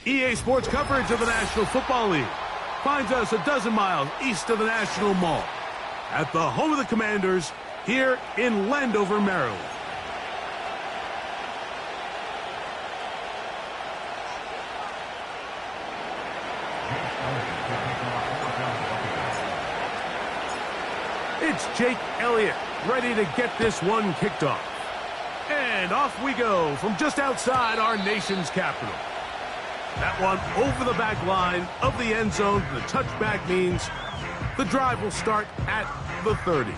EA Sports coverage of the National Football League finds us a dozen miles east of the National Mall at the home of the Commanders here in Landover, Maryland. It's Jake Elliott ready to get this one kicked off. And off we go from just outside our nation's capital. That one over the back line of the end zone. The touchback means the drive will start at the 30.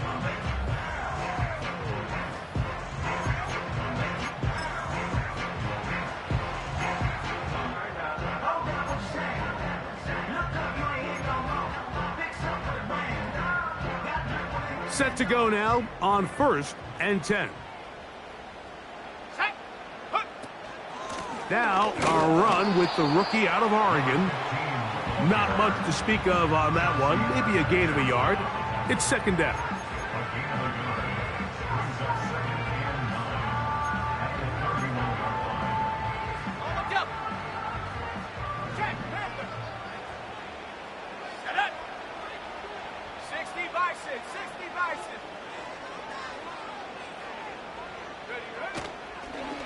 Set to go now on 1st and 10. Now, our run with the rookie out of Oregon. Not much to speak of on that one. Maybe a gain of a yard. It's 2nd down.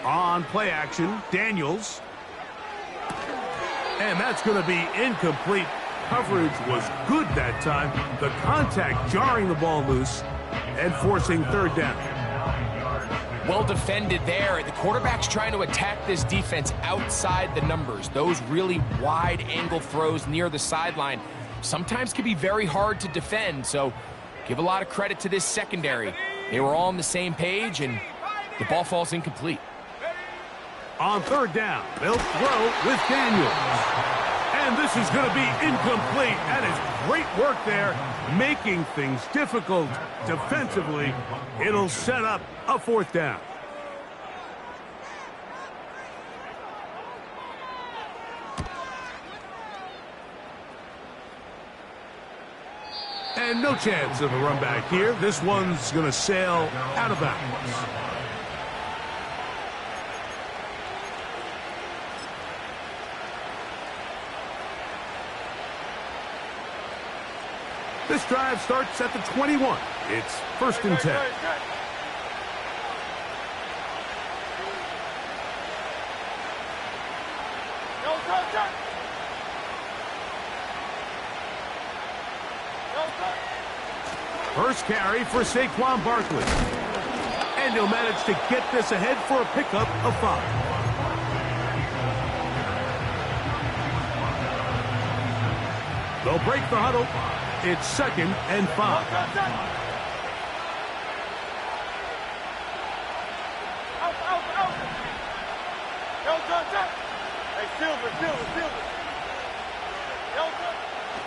On play action, Daniels. And that's going to be incomplete. Coverage was good that time. The contact jarring the ball loose and forcing 3rd down. Well defended there. The quarterback's trying to attack this defense outside the numbers. Those really wide angle throws near the sideline sometimes can be very hard to defend. So give a lot of credit to this secondary. They were all on the same page and the ball falls incomplete. On 3rd down, they'll throw with Daniels. And this is going to be incomplete. That is great work there, making things difficult defensively. It'll set up a 4th down. And no chance of a run back here. This one's going to sail out of bounds. This drive starts at the 21. It's 1st and 10. First carry for Saquon Barkley. And he'll manage to get this ahead for a pickup of 5. They'll break the huddle. It's 2nd and 5.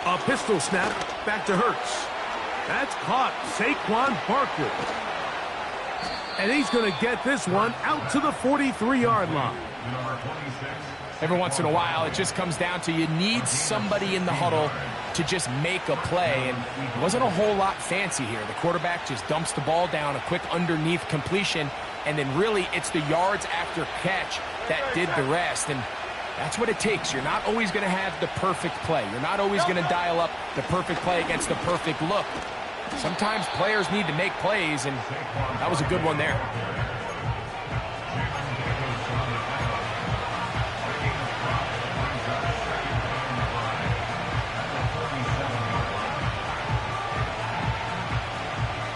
A pistol snap back to Hurts. That's caught. Saquon Barkley. And he's going to get this one out to the 43-yard line. Every once in a while, it just comes down to you need somebody in the huddle to just make a play, and it wasn't a whole lot fancy here. The quarterback just dumps the ball down, a quick underneath completion, and then really it's the yards after catch that did the rest, and that's what it takes. You're not always going to have the perfect play. You're not always going to dial up the perfect play against the perfect look. Sometimes players need to make plays, and that was a good one there.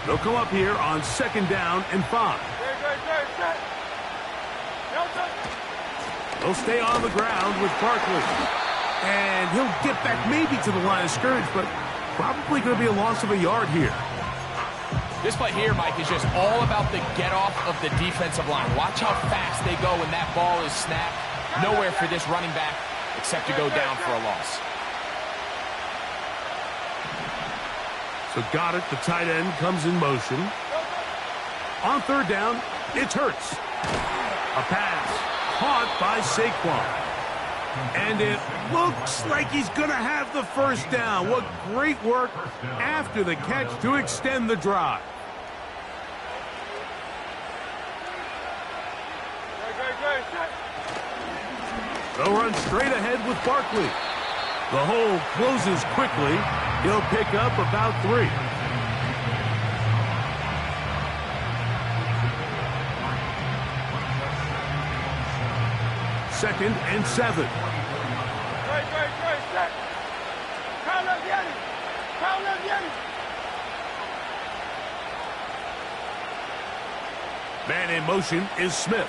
They'll come up here on 2nd down and 5. He'll stay on the ground with Barkley. And he'll get back maybe to the line of scrimmage, but probably going to be a loss of a yard here. This play here, Mike, is just all about the get-off of the defensive line. Watch how fast they go when that ball is snapped. Nowhere for this running back except to go down for a loss. So got it. The tight end comes in motion. On third down, it's Hurts. A pass caught by Saquon. And it looks like he's going to have the first down. What great work after the catch to extend the drive. They'll run straight ahead with Barkley. The hole closes quickly. He'll pick up about 3. Second and 7. Man in motion is Smith.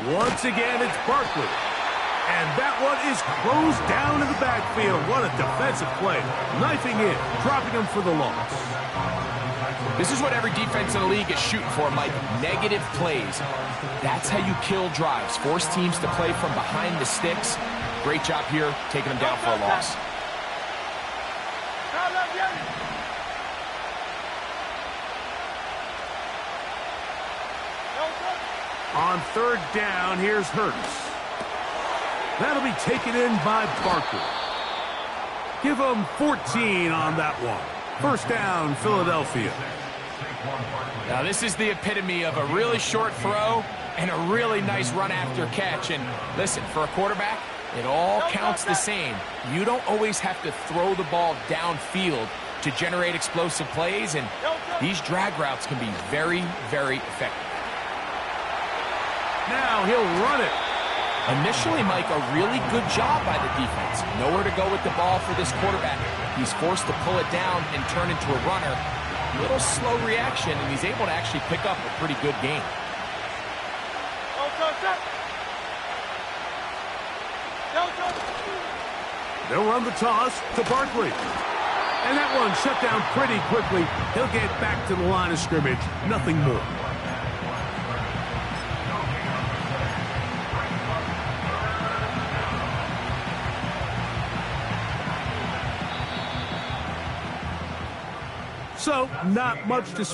Once again, it's Barkley. And that one is closed down in the backfield. What a defensive play. Knifing in, dropping him for the loss. This is what every defense in the league is shooting for, Mike. Negative plays. That's how you kill drives. Force teams to play from behind the sticks. Great job here, taking them down for a loss. On third down, here's Hurts. That'll be taken in by Barkley. Give him 14 on that one. First down, Philadelphia. Now, this is the epitome of a really short throw and a really nice run after catch. And listen, for a quarterback, it all counts the same. You don't always have to throw the ball downfield to generate explosive plays, and these drag routes can be very, very effective. Now he'll run it. Initially, Mike, a really good job by the defense. Nowhere to go with the ball for this quarterback. He's forced to pull it down and turn into a runner. A little slow reaction, and he's able to actually pick up a pretty good game. They'll run the toss to Barkley. And that one shut down pretty quickly. He'll get back to the line of scrimmage. Nothing more. So, not much to...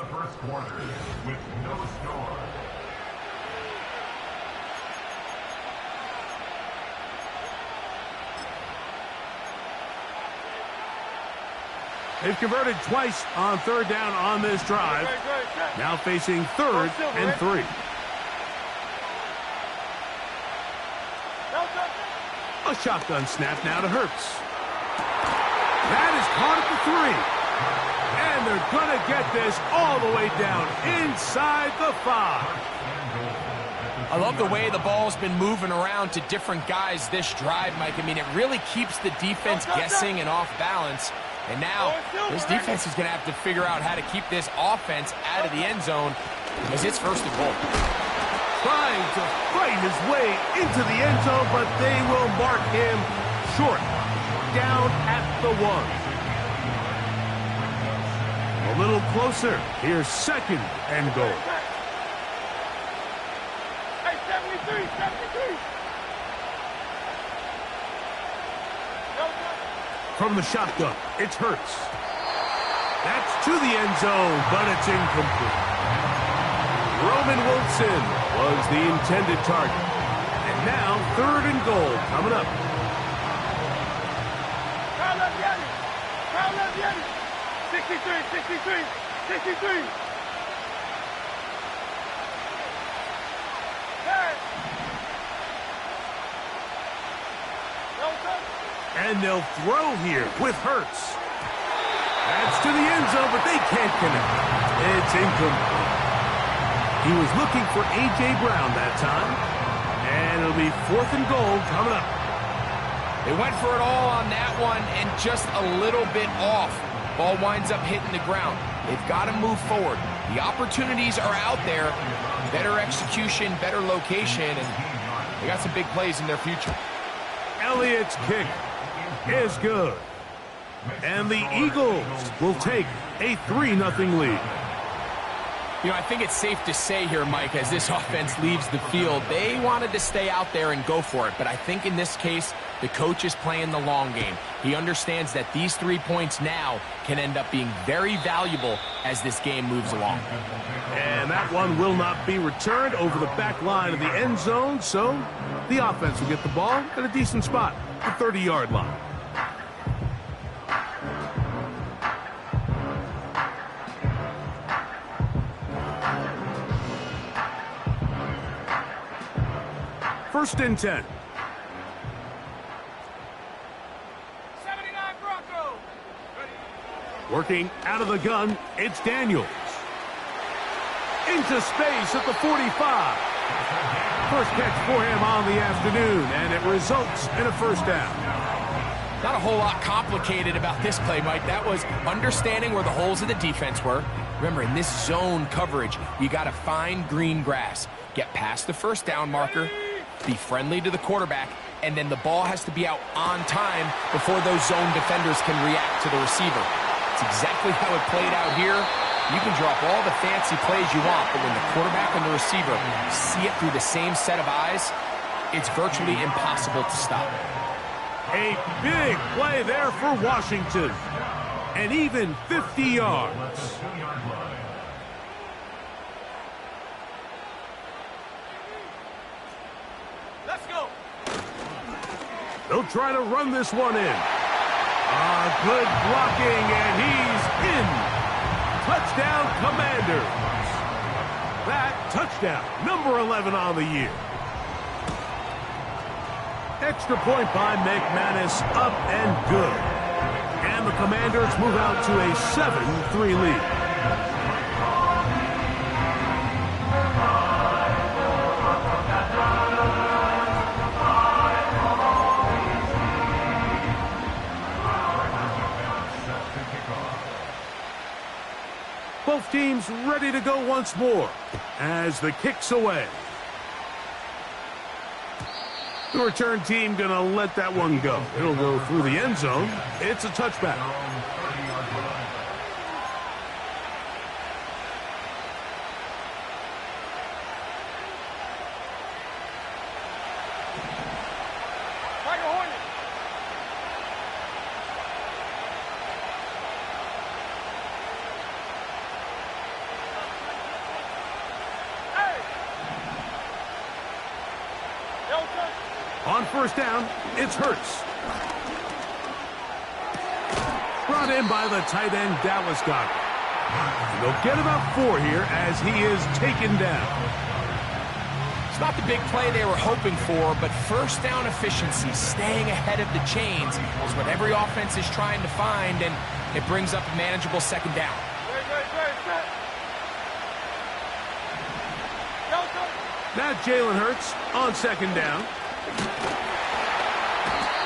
They've converted twice on third down on this drive. Now facing third and 3. A shotgun snap now to Hurts. That is caught at the 3. And they're going to get this all the way down inside the 5. I love the way the ball's been moving around to different guys this drive, Mike. I mean, it really keeps the defense guessing and off balance. And now, this defense is going to have to figure out how to keep this offense out of the end zone as it's first and goal. Trying to fight his way into the end zone, but they will mark him short. Down at the 1. A little closer. Here's second and goal. Hey, 73, 73. From the shotgun, it's Hurts. That's to the end zone, but it's incomplete. Roman Wilson was the intended target. And now, third and goal coming up. Kyle Leviani. 63. And they'll throw here with Hurts. That's to the end zone, but they can't connect. It's incomplete. He was looking for A.J. Brown that time. And it'll be fourth and goal coming up. They went for it all on that one and just a little bit off. Ball winds up hitting the ground. They've got to move forward. The opportunities are out there. Better execution, better location, and they got some big plays in their future. Elliott's kick is good. And the Eagles will take a 3-0 lead. You know, I think it's safe to say here, Mike, as this offense leaves the field, they wanted to stay out there and go for it. But I think in this case, the coach is playing the long game. He understands that these 3 points now can end up being very valuable as this game moves along. And that one will not be returned over the back line of the end zone, so the offense will get the ball at a decent spot, the 30-yard line. First and 10. 79 Broncos. Working out of the gun, it's Daniels. Into space at the 45. First catch for him on the afternoon, and it results in a first down. Not a whole lot complicated about this play, Mike. That was understanding where the holes of the defense were. Remember, in this zone coverage, you got to find green grass. Get past the first down marker, be friendly to the quarterback, and then the ball has to be out on time before those zone defenders can react to the receiver. It's exactly how it played out here. You can drop all the fancy plays you want, but when the quarterback and the receiver see it through the same set of eyes, it's virtually impossible to stop. A big play there for Washington. And even 50 yards. Let's go. They'll try to run this one in. Good blocking, and he's in. Touchdown, Commanders. That touchdown, number 11 on the year. Extra point by McManus, up and good. And the Commanders move out to a 7-3 lead. Both teams ready to go once more as the kick's away. The return team going to let that one go. It'll go through the end zone. It's a touchback. On first down, it's Hurts. Brought in by the tight end, Dallas Goedert. They'll get about 4 here as he is taken down. It's not the big play they were hoping for, but first down efficiency, staying ahead of the chains, is what every offense is trying to find, and it brings up a manageable second down. Now Jalen Hurts on second down.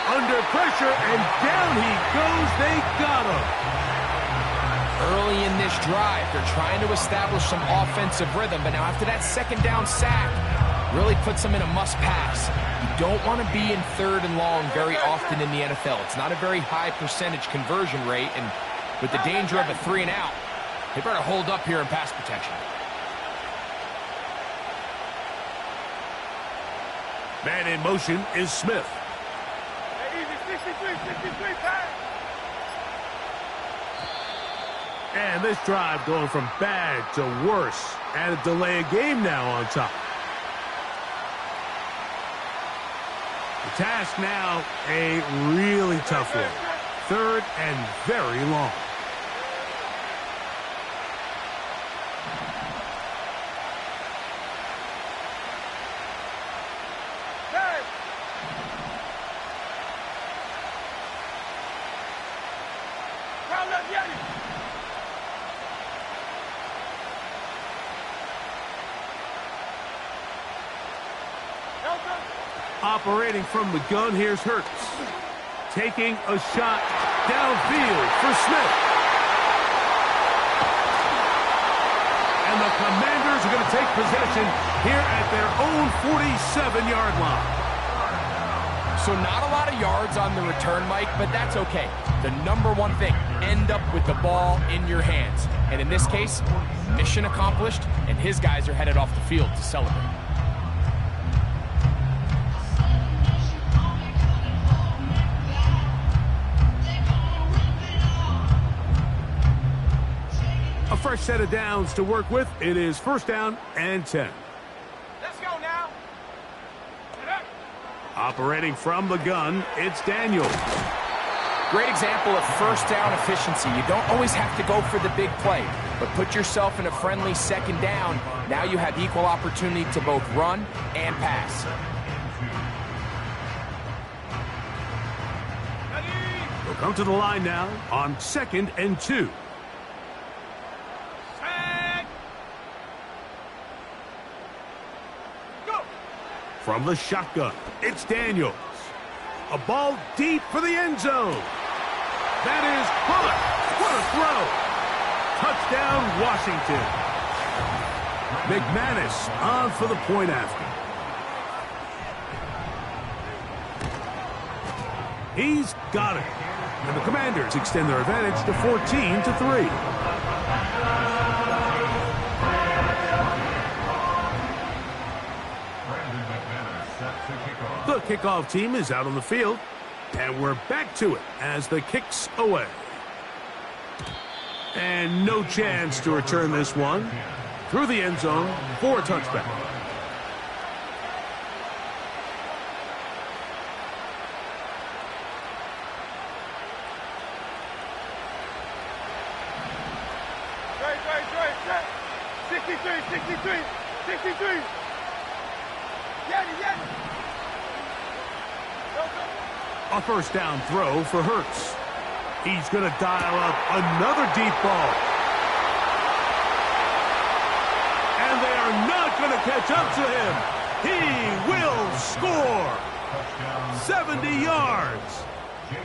Under pressure, and down he goes. They got him. Early in this drive, they're trying to establish some offensive rhythm, but now after that second down sack, really puts them in a must-pass. You don't want to be in 3rd and long very often in the NFL. It's not a very high percentage conversion rate, and with the danger of a 3-and-out, they better hold up here in pass protection. Man in motion is Smith. Easy, 63 pass. And this drive going from bad to worse. And a delay of game now on top. The task now, a really tough one. 3rd and very long. Operating from the gun, here's Hurts. Taking a shot downfield for Smith. And the Commanders are going to take possession here at their own 47-yard line. So not a lot of yards on the return, Mike, but that's okay. The number one thing, end up with the ball in your hands. And in this case, mission accomplished, and his guys are headed off the field to celebrate. A fresh set of downs to work with. It is first down and 10. Let's go now. Operating from the gun, it's Daniel. Great example of first down efficiency. You don't always have to go for the big play, but put yourself in a friendly second down. Now you have equal opportunity to both run and pass. We'll come to the line now on 2nd and 2. From the shotgun, it's Daniels. A ball deep for the end zone. That is caught. What a throw. Touchdown, Washington. McManus on for the point after. He's got it. And the Commanders extend their advantage to 14-3. The kickoff team is out on the field, and we're back to it as the kick's away. And no chance to return this one through the end zone for a touchback. Straight. 63. Yanni. A first down throw for Hurts. He's going to dial up another deep ball. And they are not going to catch up to him. He will score. 70 yards.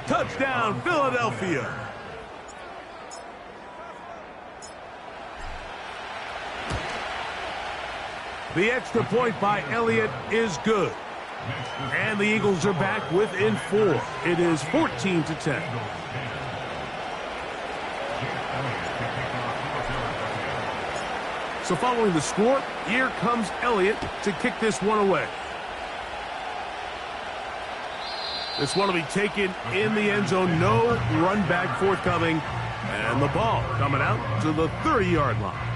Touchdown, Philadelphia. The extra point by Elliott is good. And the Eagles are back within 4. It is 14-10. So following the score, here comes Elliott to kick this one away. This one will be taken in the end zone. No run back forthcoming. And the ball coming out to the 30-yard line.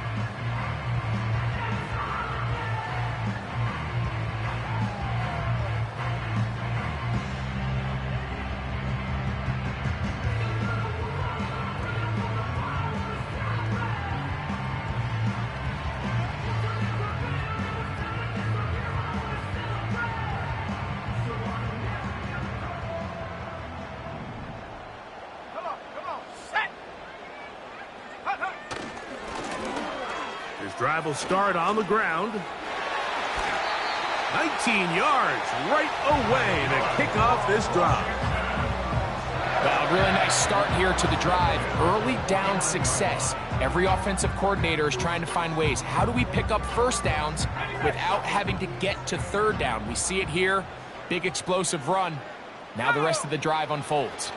Drive will start on the ground. 19 yards right away to kick off this drive. Well, really nice start here to the drive. Early down success. Every offensive coordinator is trying to find ways. How do we pick up first downs without having to get to third down? We see it here. Big explosive run. Now the rest of the drive unfolds.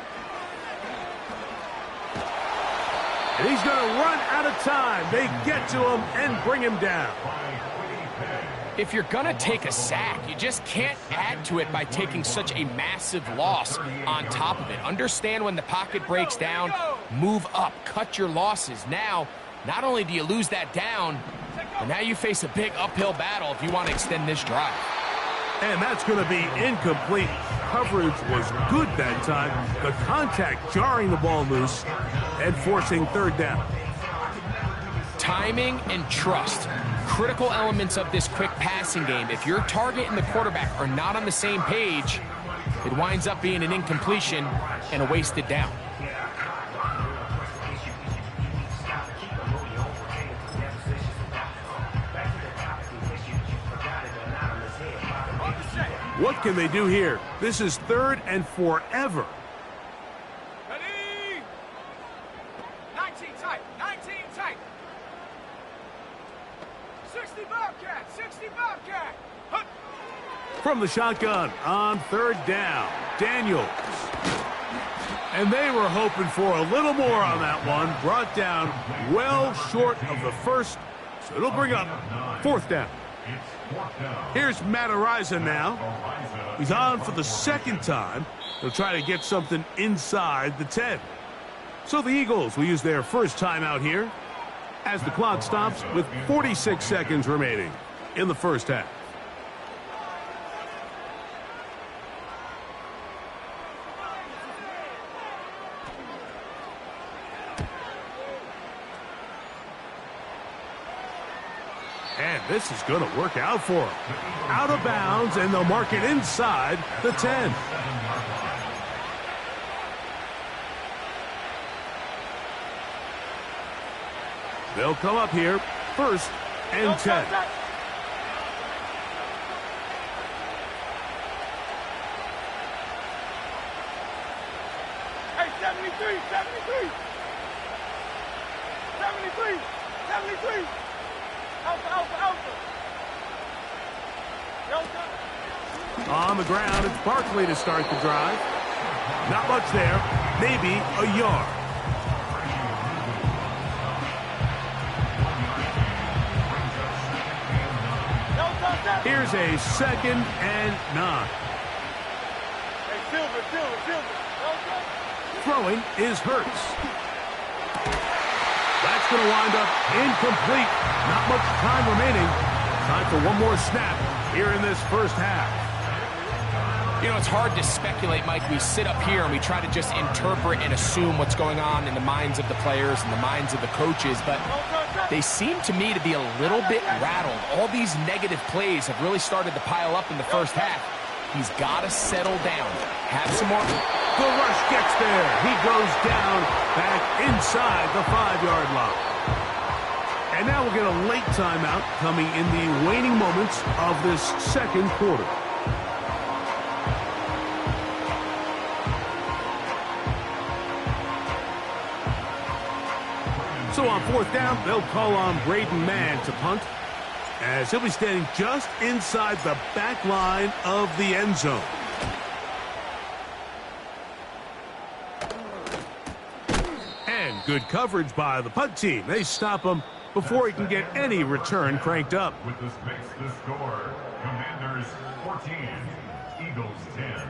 And he's going to run out of time. They get to him and bring him down. If you're going to take a sack, you just can't add to it by taking such a massive loss on top of it. Understand when the pocket breaks down, move up, cut your losses. Now, not only do you lose that down, but now you face a big uphill battle if you want to extend this drive. And that's going to be incomplete. Coverage was good that time. The contact jarring the ball loose and forcing third down. Timing and trust. Critical elements of this quick passing game. If your target and the quarterback are not on the same page, it winds up being an incompletion and a wasted down. What can they do here? This is 3rd and forever. Ready? 19 tight. From the shotgun on third down, Daniels. And they were hoping for a little more on that one. Brought down well short of the first, so it'll bring up fourth down. Here's Matt Ariza now. He's on for the second time. They'll try to get something inside the 10. So the Eagles will use their first timeout here as the clock stops with 46 seconds remaining in the first half. And this is going to work out for them. Out of bounds, and they'll mark it inside the 10. They'll come up here, first and 10. Hey, 73, 73. 73, 73. Alpha. On the ground, it's Barkley to start the drive. Not much there, maybe a yard. Here's a 2nd and 9. Hey, Silver. Throwing is Hurts. That's going to wind up incomplete. Not much time remaining. Time for one more snap here in this first half. You know, it's hard to speculate, Mike. We sit up here and we try to just interpret and assume what's going on in the minds of the players and the minds of the coaches, but they seem to me to be a little bit rattled. All these negative plays have really started to pile up in the first half. He's got to settle down. Have some more. The rush gets there. He goes down back inside the 5-yard line. And now we'll get a late timeout coming in the waning moments of this second quarter. So on fourth down, they'll call on Braden Mann to punt, as he'll be standing just inside the back line of the end zone. And good coverage by the punt team. They stop him before he can get any return cranked up. With this makes the score, Commanders 14, Eagles 10.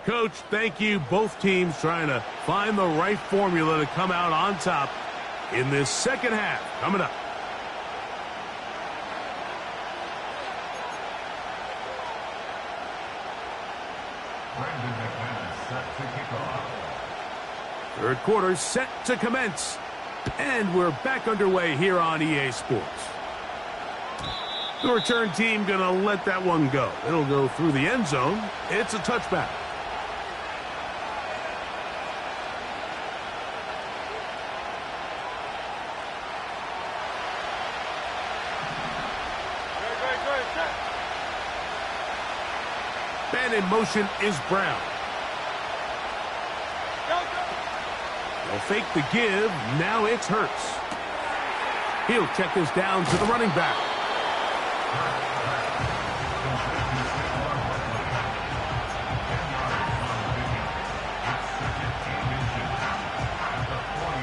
Coach, thank you. Both teams trying to find the right formula to come out on top in this second half. Coming up. Third quarter set to commence. And we're back underway here on EA Sports. The return team going to let that one go. It'll go through the end zone. It's a touchback. And in motion is Brown. They'll fake the give. Now it's Hurts. He'll check this down to the running back.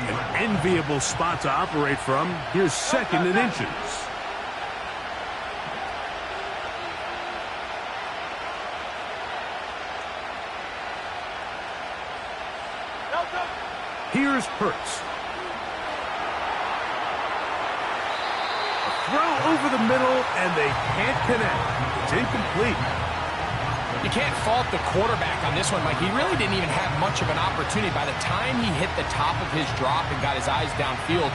An enviable spot to operate from. Here's 2nd and inches. Here's Hurts. A throw over the middle, and they can't connect. It's incomplete. You can't fault the quarterback on this one, Mike. He really didn't even have much of an opportunity. By the time he hit the top of his drop and got his eyes downfield,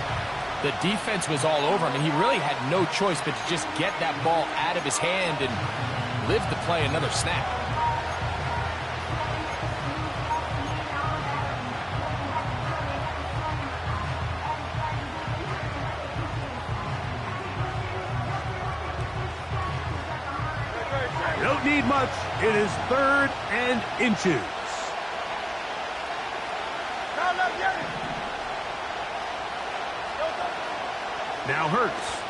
the defense was all over him, and he really had no choice but to just get that ball out of his hand and live to play another snap. Don't need much. It is 3rd and inches. left, get it. Now Hurts.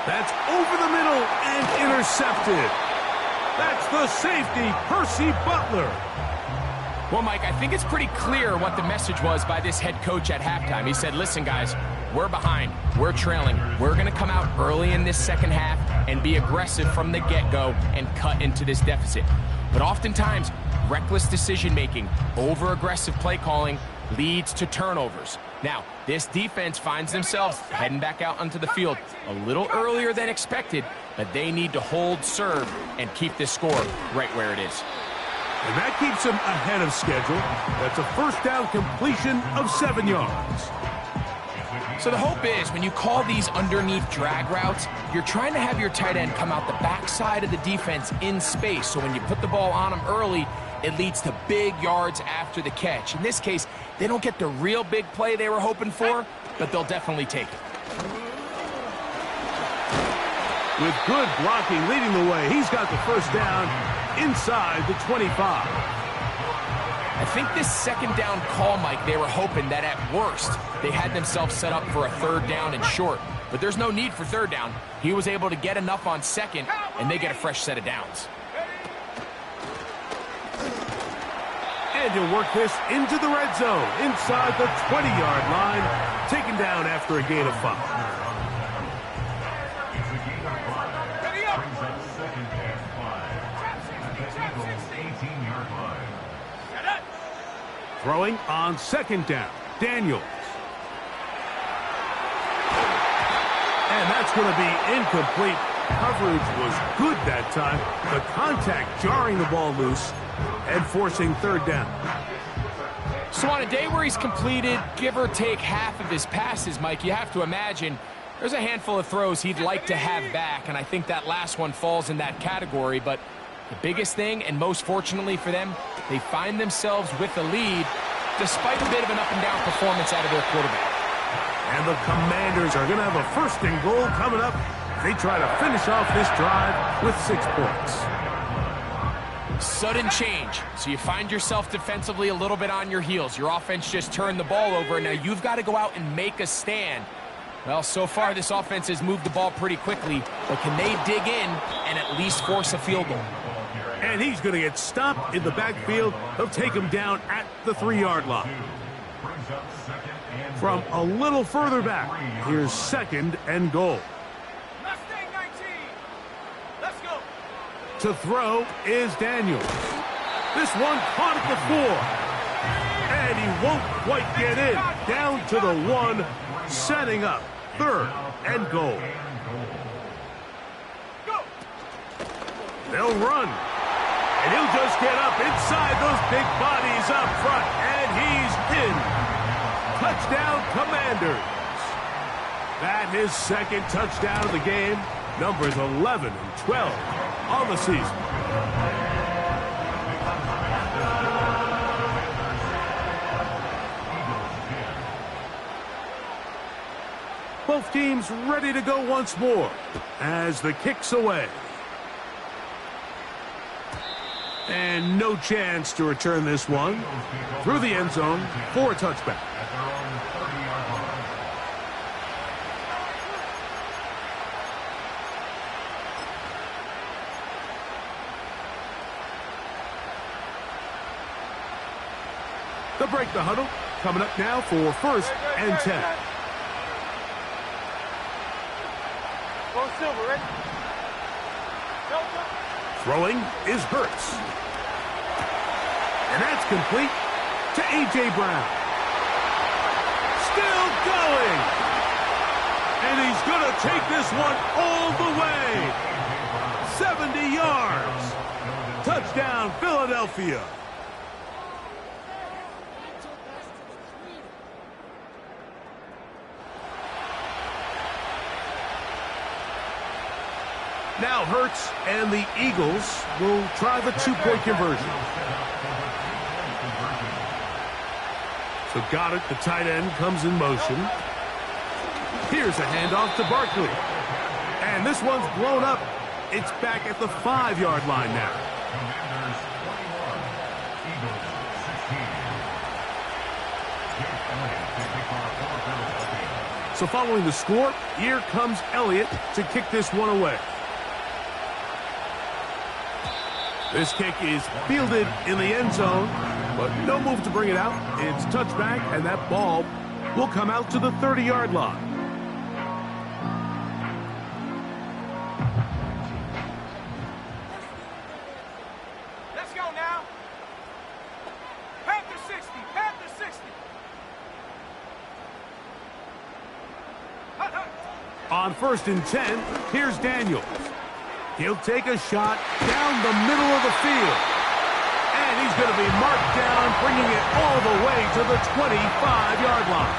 That's over the middle and intercepted. That's the safety, Percy Butler. Well, Mike, I think it's pretty clear what the message was by this head coach at halftime. He said, listen, guys, we're behind. We're trailing. We're going to come out early in this second half and be aggressive from the get-go and cut into this deficit. But oftentimes, reckless decision-making, over-aggressive play calling leads to turnovers. Now, this defense finds themselves heading back out onto the field a little earlier than expected, but they need to hold serve and keep this score right where it is. And that keeps them ahead of schedule. That's a first down completion of 7 yards. So the hope is when you call these underneath drag routes, you're trying to have your tight end come out the backside of the defense in space. So when you put the ball on them early, it leads to big yards after the catch. In this case, they don't get the real big play they were hoping for, but they'll definitely take it. With good blocking leading the way, he's got the first down inside the 25. I think this second down call, Mike, they were hoping that at worst they had themselves set up for a third down and short. But there's no need for third down. He was able to get enough on second, and they get a fresh set of downs. And he'll work this into the red zone, inside the 20-yard line, taken down after a gain of 5. Throwing on second down, Daniels. And that's going to be incomplete. Coverage was good that time. The contact jarring the ball loose and forcing third down. So on a day where he's completed, give or take half of his passes, Mike, you have to imagine there's a handful of throws he'd like to have back, and I think that last one falls in that category. But the biggest thing, and most fortunately for them, they find themselves with the lead despite a bit of an up-and-down performance out of their quarterback. And the Commanders are going to have a first and goal coming up. They try to finish off this drive with 6 points. Sudden change. So you find yourself defensively a little bit on your heels. Your offense just turned the ball over. Now you've got to go out and make a stand. Well, so far this offense has moved the ball pretty quickly, but can they dig in and at least force a field goal? And he's going to get stopped in the backfield. They'll take him down at the 3-yard line. From a little further back, here's second and goal. Mustang 19. Let's go. To throw is Daniels. This one caught at the 4. And he won't quite get in. Down to the 1, setting up third and goal. Go. They'll run. And he'll just get up inside those big bodies up front. And he's in. Touchdown, Commanders. That his second touchdown of the game. Numbers 11 and 12 on the season. Both teams ready to go once more as the kick's away. And no chance to return this one through the end zone for a touchback. They'll break the huddle. Coming up now for first and 10. Go Silver, ready? Go. Throwing is Hurts. And that's complete to A.J. Brown. Still going. And he's going to take this one all the way. 70 yards. Touchdown, Philadelphia. Now Hurts and the Eagles will try the 2-point conversion. So got it. The tight end comes in motion. Here's a handoff to Barkley. And this one's blown up. It's back at the 5-yard line now. So following the score, here comes Elliott to kick this one away. This kick is fielded in the end zone, but no move to bring it out. It's touchback, and that ball will come out to the 30-yard line. Let's go now. Panther 60. Panther 60. Hut, hut. On 1st and 10, here's Daniels. He'll take a shot down the middle of the field. And he's going to be marked down, bringing it all the way to the 25-yard line.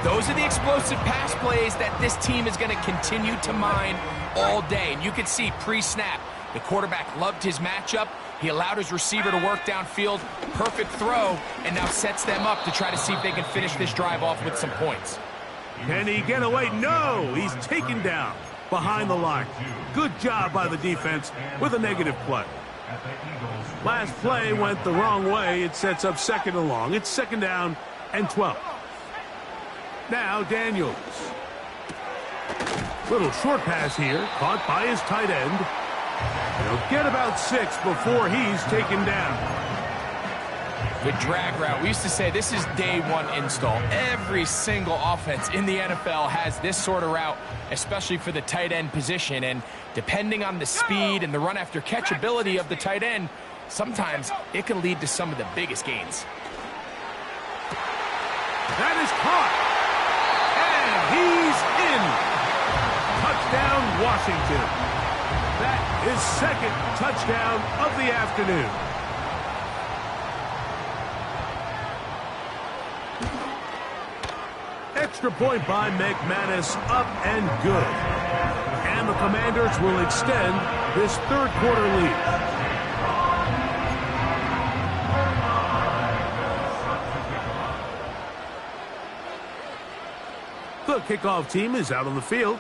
Those are the explosive pass plays that this team is going to continue to mine all day. And you can see pre-snap, the quarterback loved his matchup. He allowed his receiver to work downfield. Perfect throw, and now sets them up to try to see if they can finish this drive off with some points. Can he get away? No! He's taken down behind the line. Good job by the defense with a negative play. Last play went the wrong way. It sets up 2nd and long. It's 2nd down and 12. Now Daniels. Little short pass here, caught by his tight end. He'll get about 6 before he's taken down. Good drag route. We used to say this is day one install. Every single offense in the NFL has this sort of route, especially for the tight end position. And depending on the speed and the run after catch ability of the tight end, sometimes it can lead to some of the biggest gains. That is caught. And he's in. Touchdown, Washington. That is 2nd touchdown of the afternoon. Extra point by McManus, up and good. And the Commanders will extend this 3rd quarter lead. The kickoff team is out on the field,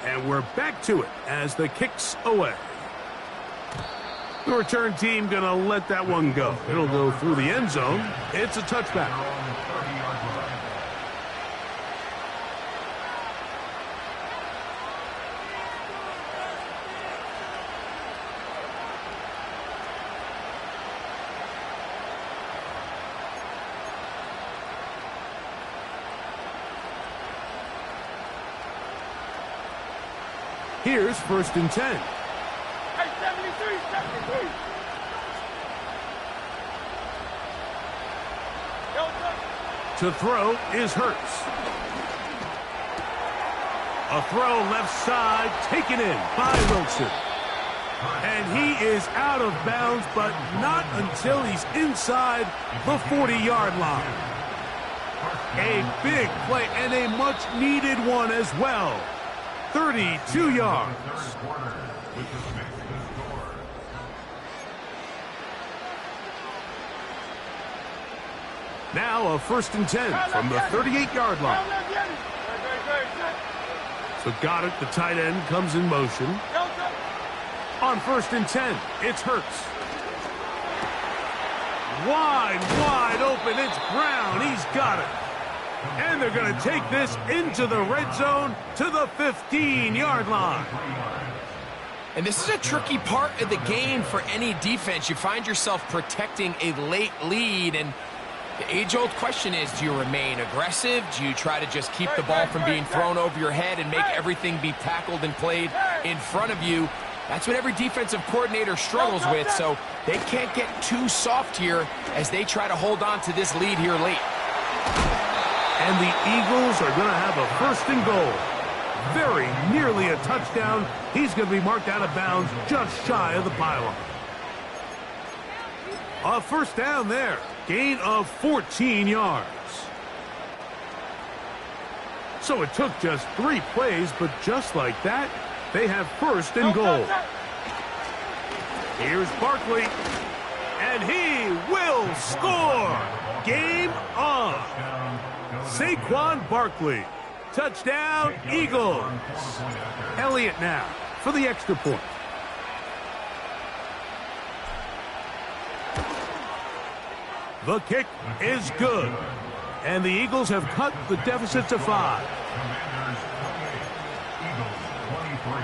and we're back to it as the kick's away. The return team gonna let that one go. It'll go through the end zone. It's a touchback. Here's 1st and 10. Hey, 73, 73. To throw is Hurts. A throw left side, taken in by Wilson. And he is out of bounds, but not until he's inside the 40-yard line. A big play and a much-needed one as well. 32 yards. Now a 1st and 10 from the 38-yard line. So got it. The tight end comes in motion. On 1st and 10, it's Hurts. Wide open. It's Brown. He's got it. And they're going to take this into the red zone to the 15-yard line. And this is a tricky part of the game for any defense. You find yourself protecting a late lead, and the age-old question is, do you remain aggressive? Do you try to just keep the ball from being thrown over your head and make everything be tackled and played in front of you? That's what every defensive coordinator struggles with, so they can't get too soft here as they try to hold on to this lead here late. And the Eagles are going to have a 1st and goal. Very nearly a touchdown. He's going to be marked out of bounds just shy of the pylon. A 1st down there. Gain of 14 yards. So it took just 3 plays, but just like that, they have 1st and goal. Here's Barkley. And he will score. Game on. Saquon Barkley. Touchdown, Eagles. Elliott now for the extra point. The kick is good. And the Eagles have cut the deficit to 5. Commanders 28, Eagles 23.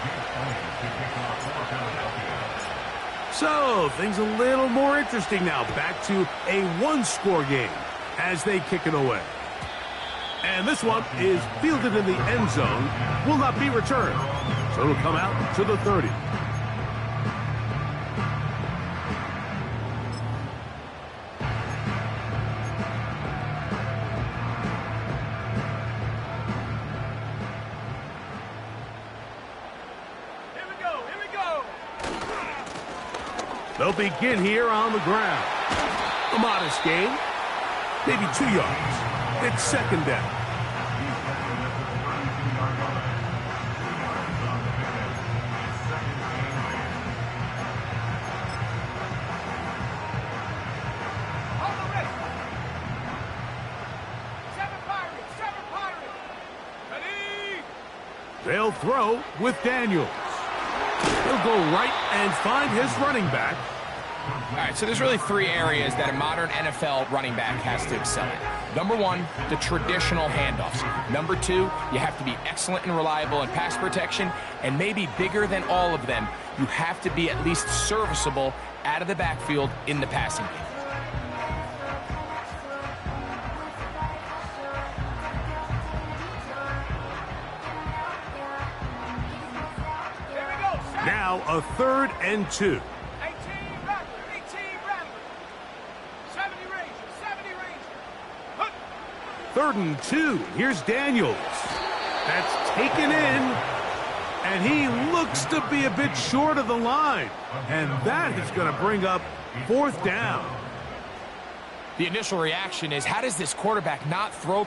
Deep plays to kick off for Philadelphia. So, things a little more interesting now. Back to a one-score game as they kick it away. And this one is fielded in the end zone, will not be returned. So it'll come out to the 30. Here we go, here we go. They'll begin here on the ground. A modest gain, maybe 2 yards. It's second down. On the wrist. Seven Pirates, seven Pirates. Ready? They'll throw with Daniels. He'll go right and find his running back. All right, so there's really 3 areas that a modern NFL running back has to excel at. Number 1, the traditional handoffs. Number 2, you have to be excellent and reliable in pass protection. And maybe bigger than all of them, you have to be at least serviceable out of the backfield in the passing game. Here we go. Set. Now a 3rd and 2. 18 Rattler, 18 Rattler. 70 Ranger, 70 Ranger. Hunt. 3rd and 2. Here's Daniels. That's taken in. And he looks to be a bit short of the line. And that is going to bring up 4th down. The initial reaction is, how does this quarterback not throw